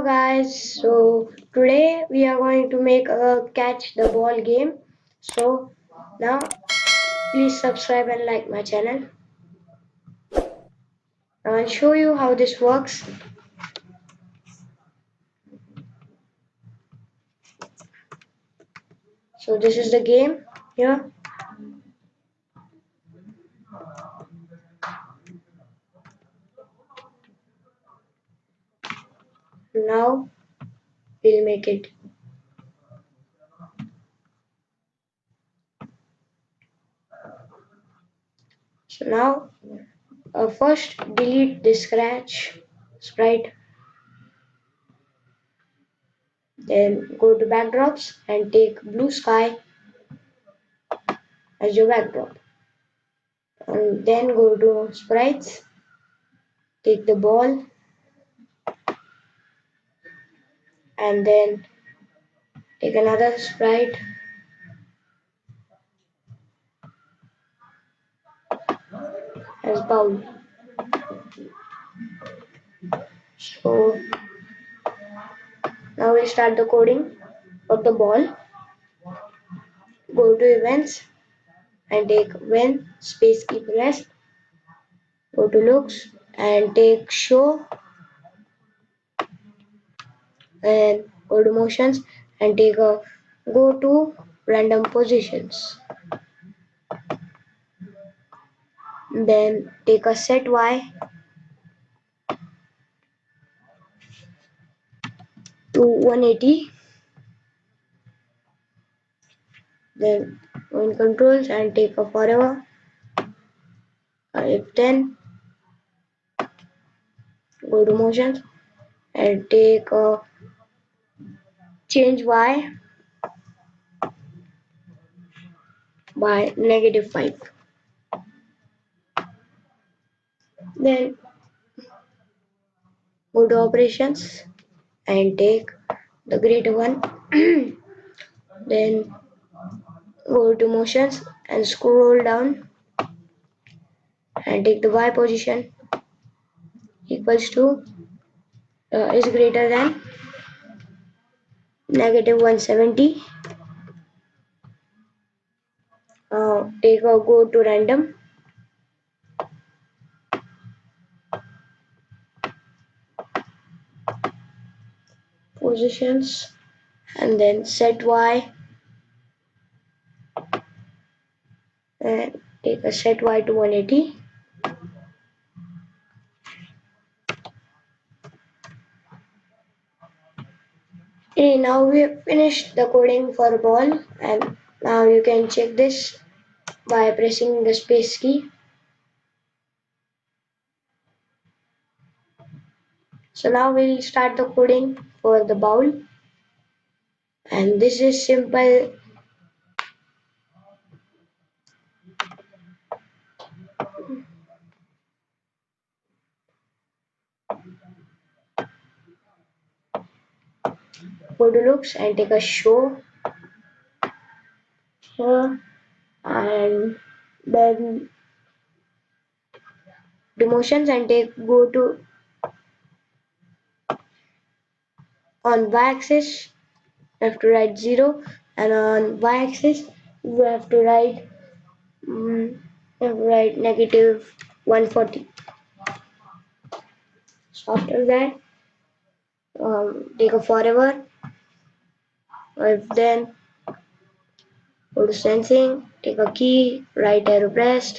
Guys, so today we are going to make a catch the ball game. So now please subscribe and like my channel. I'll show you how this works. So this is the game here. Now we'll make it. So now first delete the scratch sprite. Then go to backdrops and take blue sky as your backdrop. And then go to sprites, take the ball, and then take another sprite as bowl. So now we'll start the coding of the ball. Go to events and take when space keep rest. Go to looks and take show and go to motions and take a go to random positions. Then take a set y to 180. Then go in controls and take a forever. If then go to motions and take a change y by -5. Then go to operations and take the greater one. Then go to motions and scroll down and take the y position equals to is greater than -170. Take a go to random positions and then set y and take a set y to 180. Okay, now we have finished the coding for ball, and now you can check this by pressing the space key. So now we'll start the coding for the bowl, and this is simple. Go to looks and take a show here, and then the motions and take go to on y-axis you have to write 0, and on y-axis you have to write -140. So after that take a forever. If then go to sensing, take a key, right arrow pressed,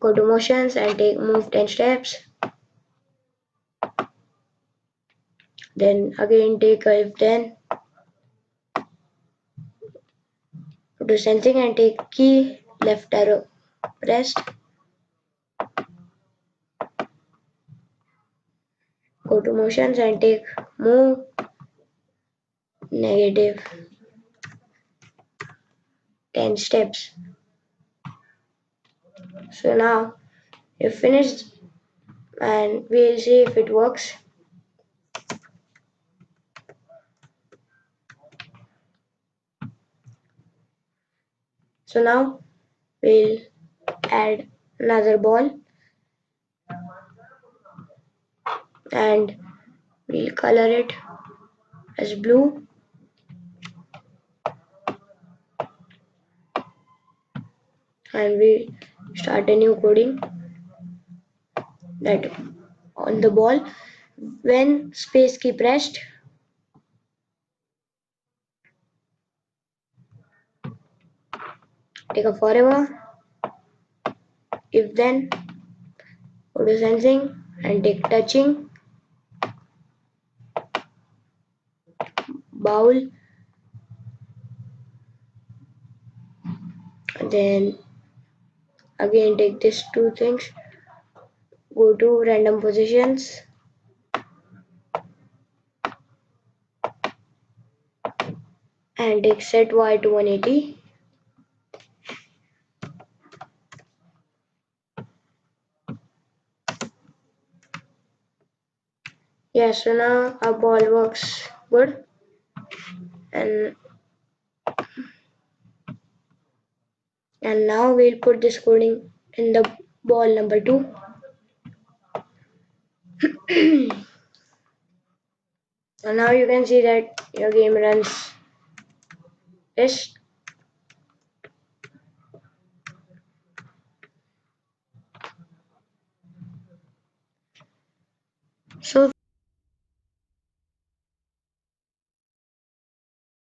go to motions and take move 10 steps. Then again take a if then, go to sensing and take key, left arrow pressed, go to motions and take move -10 steps. So now you've finished, and we'll see if it works. So now we'll add another ball and we'll color it as blue, and we start a new coding that on the ball when space key pressed, take a forever, if then, go to sensing and take touching, bowl, then again take these two things, go to random positions and take set y to 180. Yeah, so now our ball works good, and now we'll put this coding in the ball number 2. So now you can see that your game runs this. So